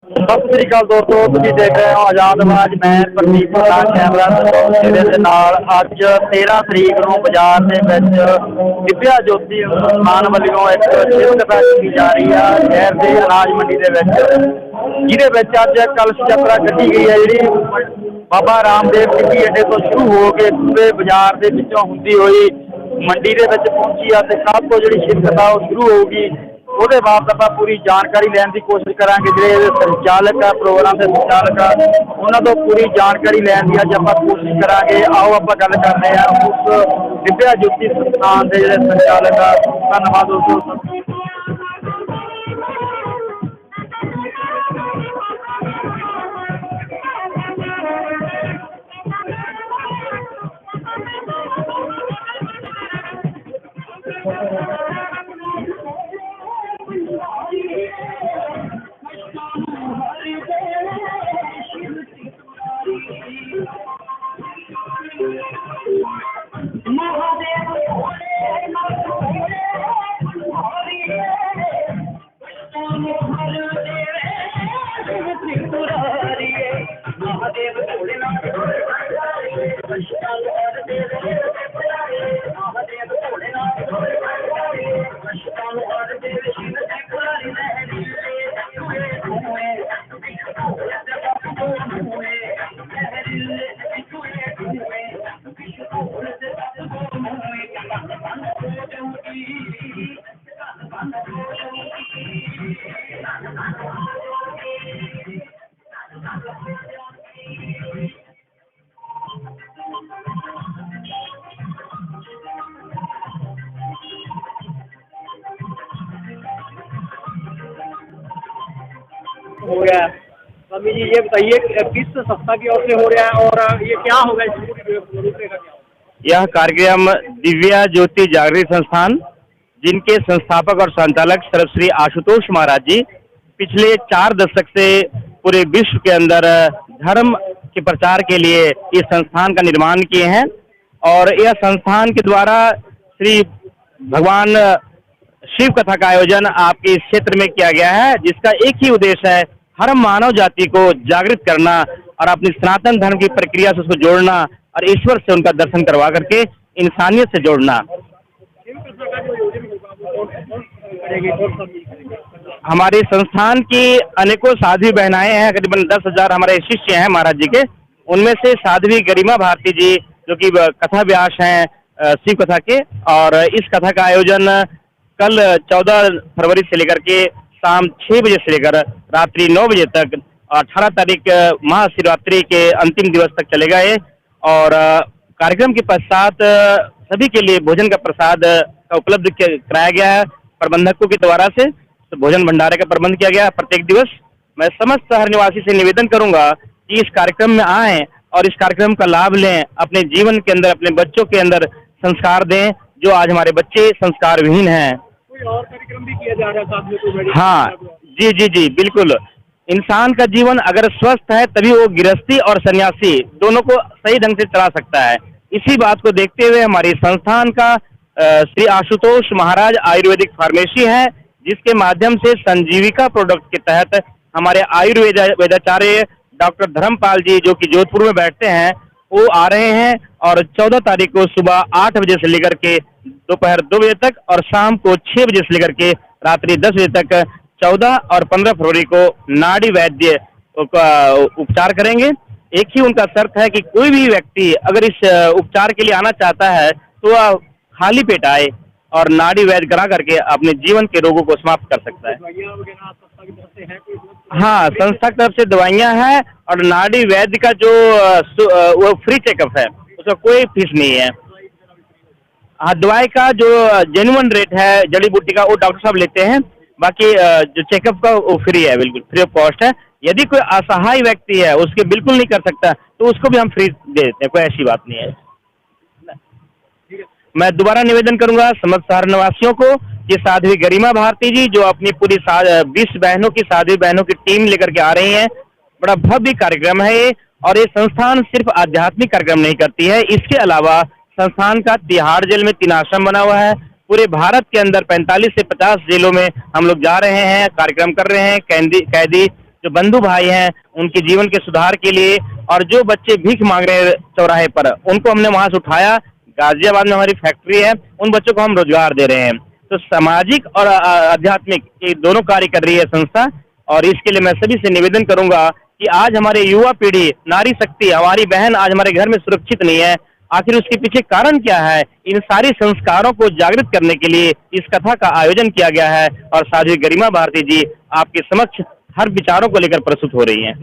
ਸਤਿ ਸ੍ਰੀ ਅਕਾਲ ਦੋਸਤੋ, ਤੁਸੀਂ ਦੇਖ ਰਹੇ ਹੋ ਆਜ਼ਾਦ ਆਵਾਜ਼। ਮੈਂ ਪ੍ਰਦੀਪ ਦਾ ਕੈਮਰਾ ਮੇਰੇ ਦੇ ਨਾਲ। ਅੱਜ 13 ਤਰੀਕ ਨੂੰ ਬਾਜ਼ਾਰ ਦੇ ਵਿੱਚ ਦਿਵਿਆ ਜੋਤੀ ਸੰਸਥਾਨ ਵੱਲੋਂ ਇੱਕ ਸ਼ਿਰਕਤ ਕੀਤੀ ਜਾ ਰਹੀ ਆ ਸ਼ਹਿਰ ਦੇ ਅਨਾਜ ਮੰਡੀ ਦੇ ਵਿੱਚ, ਜਿਹਦੇ ਵਿੱਚ ਅੱਜ ਕਲਸ਼ ਯਾਤਰਾ ਕੱਢੀ ਗਈ ਹੈ, ਜਿਹੜੀ ਬਾਬਾ ਰਾਮਦੇਵ ਜੀ ਅੱਡੇ ਤੋਂ ਸ਼ੁਰੂ ਹੋ ਕੇ ਪੂਰੇ ਬਾਜ਼ਾਰ ਦੇ ਵਿੱਚੋਂ ਹੁੰਦੀ ਹੋਈ ਮੰਡੀ ਦੇ ਵਿੱਚ ਪਹੁੰਚੀ ਆ। ਤੇ ਕੱਲ੍ਹ ਤੋਂ ਜਿਹੜੀ ਸ਼ਿਰਕਤ ਆ ਉਹ ਸ਼ੁਰੂ ਹੋਊਗੀ। ਉਹਦੇ ਬਾਅਦ ਆਪਾਂ ਪੂਰੀ ਜਾਣਕਾਰੀ ਲੈਣ ਦੀ ਕੋਸ਼ਿਸ਼ ਕਰਾਂਗੇ। ਜਿਹੜੇ ਸੰਚਾਲਕ ਆ, ਪ੍ਰੋਗਰਾਮ ਦੇ ਸੰਚਾਲਕ ਆ, ਉਹਨਾਂ ਤੋਂ ਪੂਰੀ ਜਾਣਕਾਰੀ ਲੈਣ ਦੀ ਅੱਜ ਆਪਾਂ ਕੋਸ਼ਿਸ਼ ਕਰਾਂਗੇ। ਆਓ ਆਪਾਂ ਗੱਲ ਕਰਦੇ ਹਾਂ ਉਸ ਦਿਵਿਆ ਜੋਤੀ ਸੰਸਥਾਨ ਦੇ ਜਿਹੜੇ ਸੰਚਾਲਕ ਆ। ਧੰਨਵਾਦ ਦੋਸਤੋ। हो रहा है स्वामी जी, ये बताइए किस संस्था की ओर से हो रहा है और ये क्या होगा, क्या? यह कार्यक्रम दिव्या ज्योति जागृति संस्थान, जिनके संस्थापक और संचालक सर्वश्री आशुतोष महाराज जी पिछले 4 दशक से पूरे विश्व के अंदर धर्म के प्रचार के लिए इस संस्थान का निर्माण किए हैं। और यह संस्थान के द्वारा श्री भगवान शिव कथा का आयोजन आपके इस क्षेत्र में किया गया है, जिसका एक ही उद्देश्य है हर मानव जाति को जागृत करना और अपनी सनातन धर्म की प्रक्रिया से उसको जोड़ना और ईश्वर से उनका दर्शन करवा करके इंसानियत से जोड़ना। हमारे संस्थान की अनेकों साध्वी बहनाएं हैं, करीबन 10,000 हमारे शिष्य हैं महाराज जी के। उनमें से साध्वी गरिमा भारती जी जो कि कथा व्यास हैं शिव कथा के, और इस कथा का आयोजन कल 14 फरवरी से लेकर के शाम 6 बजे से लेकर रात्रि 9 बजे तक 18 तारीख महाशिवरात्रि के अंतिम दिवस तक चलेगा ये। और कार्यक्रम के पश्चात सभी के लिए भोजन का प्रसाद का उपलब्ध कराया गया है प्रबंधकों के द्वारा से। तो भोजन भंडारे का प्रबंध किया गया है प्रत्येक दिवस। मैं समस्त शहर निवासी से निवेदन करूंगा कि इस कार्यक्रम में आएं और इस कार्यक्रम का लाभ लें, अपने जीवन के अंदर अपने बच्चों के अंदर संस्कार दें, जो आज हमारे बच्चे संस्कार विहीन हैं। कोई और कार्यक्रम भी किया जा रहा है? हाँ जी जी जी बिल्कुल। इंसान का जीवन अगर स्वस्थ है तभी वो गृहस्थी और सन्यासी दोनों को सही ढंग से चला सकता है। इसी बात को देखते हुए हमारे संस्थान का श्री आशुतोष महाराज आयुर्वेदिक फार्मेसी है, जिसके माध्यम से संजीविका प्रोडक्ट के तहत हमारे आयुर्वेदाचार्य डॉक्टर धर्मपाल जी जो कि जोधपुर में बैठते हैं, वो आ रहे हैं। और 14 तारीख को सुबह 8 बजे से लेकर के दोपहर 2 बजे तक और शाम को 6 बजे से लेकर के रात्रि 10 बजे तक 14 और 15 फरवरी को नाड़ी वैद्य का उपचार करेंगे। एक ही उनका शर्त है कि कोई भी व्यक्ति अगर इस उपचार के लिए आना चाहता है तो वह खाली पेट आए और नाड़ी वैद्य करा करके अपने जीवन के रोगों को समाप्त कर सकता है। हाँ, संस्था की तरफ से दवाइयाँ हैं और नाड़ी वैद्य का जो वो फ्री चेकअप है, उसका कोई फीस नहीं है। हाँ, दवाई का जो जेन्युइन रेट है जड़ी बूटी का वो डॉक्टर साहब लेते हैं, बाकी जो चेकअप का वो फ्री है, बिल्कुल फ्री ऑफ कॉस्ट है। यदि कोई असहाय व्यक्ति है उसके बिल्कुल नहीं कर सकता तो उसको भी हम फ्री दे देते हैं, कोई ऐसी बात नहीं है। मैं दोबारा निवेदन करूंगा समस्त शहर निवासियों को कि साध्वी गरिमा भारती जी जो अपनी पूरी 20 बहनों की साध्वी बहनों की टीम लेकर के आ रही हैं, बड़ा भव्य कार्यक्रम है ये। और ये संस्थान सिर्फ आध्यात्मिक कार्यक्रम नहीं करती है, इसके अलावा संस्थान का तिहाड़ जेल में 3 आश्रम बना हुआ है। पूरे भारत के अंदर 45 से 50 जेलों में हम लोग जा रहे हैं, कार्यक्रम कर रहे हैं। कैदी जो बंधु भाई हैं उनके जीवन के सुधार के लिए, और जो बच्चे भीख मांग रहे हैं चौराहे पर, उनको हमने वहां से उठाया। गाजियाबाद में हमारी फैक्ट्री है, उन बच्चों को हम रोजगार दे रहे हैं। तो सामाजिक और आध्यात्मिक ये दोनों कार्य कर रही है संस्था, और इसके लिए मैं सभी से निवेदन करूंगा कि आज हमारे युवा पीढ़ी, नारी शक्ति, हमारी बहन आज हमारे घर में सुरक्षित नहीं है। आखिर उसके पीछे कारण क्या है? इन सारी संस्कारों को जागृत करने के लिए इस कथा का आयोजन किया गया है, और साध्वी गरिमा भारती जी आपके समक्ष हर विचारों को लेकर प्रस्तुत हो रही हैं।